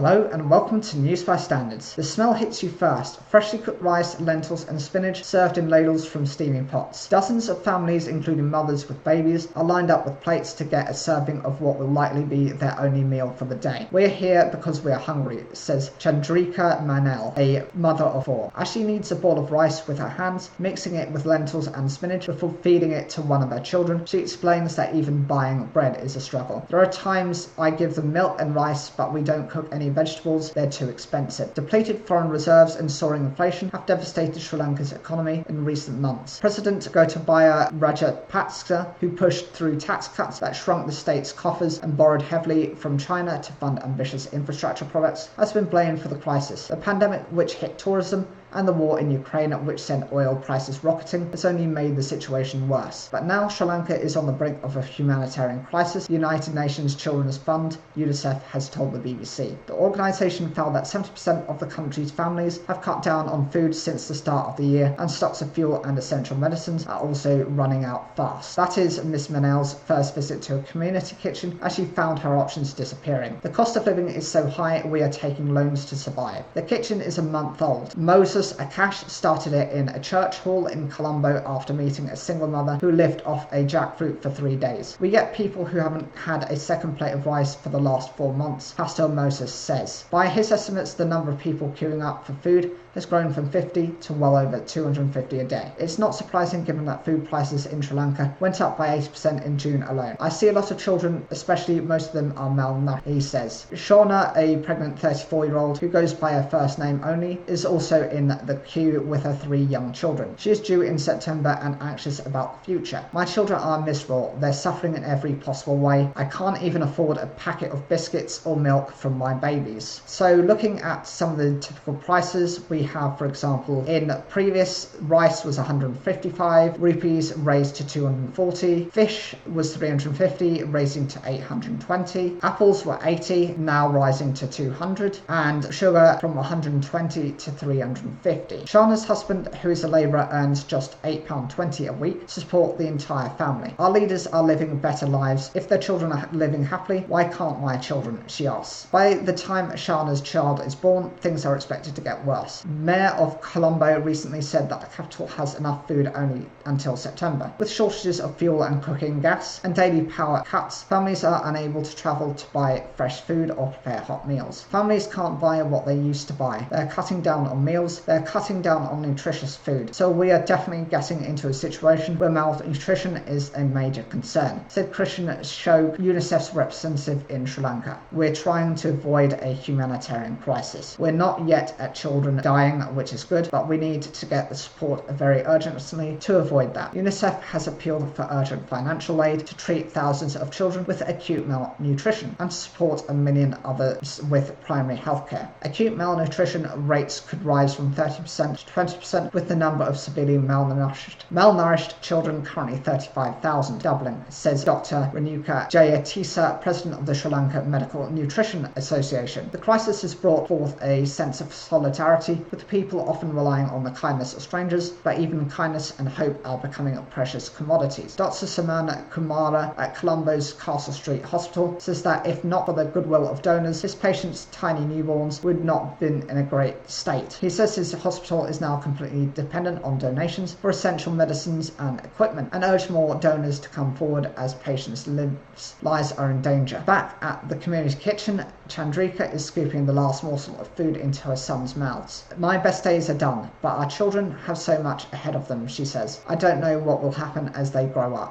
Hello and welcome to News by Standards. The smell hits you first. Freshly cooked rice, lentils and spinach served in ladles from steaming pots. Dozens of families, including mothers with babies, are lined up with plates to get a serving of what will likely be their only meal for the day. We're here because we're hungry, says Chandrika Manel, a mother of four. As she kneads a ball of rice with her hands, mixing it with lentils and spinach before feeding it to one of her children, she explains that even buying bread is a struggle. There are times I give them milk and rice, but we don't cook any vegetables, they're too expensive. Depleted foreign reserves and soaring inflation have devastated Sri Lanka's economy in recent months. President Gotabaya Rajapaksa, who pushed through tax cuts that shrunk the state's coffers and borrowed heavily from China to fund ambitious infrastructure projects, has been blamed for the crisis. The pandemic, which hit tourism, and the war in Ukraine, which sent oil prices rocketing, has only made the situation worse. But now Sri Lanka is on the brink of a humanitarian crisis, the United Nations Children's Fund, UNICEF, has told the BBC. The organisation found that 70% of the country's families have cut down on food since the start of the year, and stocks of fuel and essential medicines are also running out fast. That is Ms. Manel's first visit to a community kitchen, as she found her options disappearing. The cost of living is so high, we are taking loans to survive. The kitchen is a month old. Moses Akash started it in a church hall in Colombo after meeting a single mother who lived off a jackfruit for 3 days. We get people who haven't had a second plate of rice for the last 4 months, Pastor Moses says. By his estimates, the number of people queuing up for food has grown from 50 to well over 250 a day. It's not surprising given that food prices in Sri Lanka went up by 80% in June alone. I see a lot of children, especially most of them are malnourished, he says. Shauna, a pregnant 34-year-old who goes by her first name only, is also in the queue with her 3 young children. She is due in September and anxious about the future. My children are miserable. They're suffering in every possible way. I can't even afford a packet of biscuits or milk from my babies. So looking at some of the typical prices, we have, for example, in previous, rice was 155 rupees, raised to 240. Fish was 350, raising to 820. Apples were 80, now rising to 200. And sugar from 120 to 350. Shana's husband, who is a labourer, earns just £8.20 a week to support the entire family. Our leaders are living better lives. If their children are living happily, why can't my children? She asks. By the time Shana's child is born, things are expected to get worse. Mayor of Colombo recently said that the capital has enough food only until September. With shortages of fuel and cooking gas and daily power cuts, families are unable to travel to buy fresh food or prepare hot meals. Families can't buy what they used to buy. They're cutting down on meals. They're cutting down on nutritious food. So we are definitely getting into a situation where malnutrition is a major concern, said Christian Shog, UNICEF's representative in Sri Lanka. We're trying to avoid a humanitarian crisis. We're not yet at children dying, which is good, but we need to get the support very urgently to avoid that. UNICEF has appealed for urgent financial aid to treat thousands of children with acute malnutrition and to support 1 million others with primary healthcare. Acute malnutrition rates could rise from 30% to 20%, with the number of severely malnourished children currently 35,000, doubling, says Dr. Renuka Jayatisa, president of the Sri Lanka Medical Nutrition Association. The crisis has brought forth a sense of solidarity, with people often relying on the kindness of strangers, but even kindness and hope are becoming precious commodities. Dr. Samana Kumara at Colombo's Castle Street Hospital says that if not for the goodwill of donors, his patients' tiny newborns would not have been in a great state. He says his hospital is now completely dependent on donations for essential medicines and equipment, and urged more donors to come forward as patients' lives are in danger. Back at the community kitchen, Chandrika is scooping the last morsel of food into her son's mouths. My best days are done, but our children have so much ahead of them, she says. I don't know what will happen as they grow up.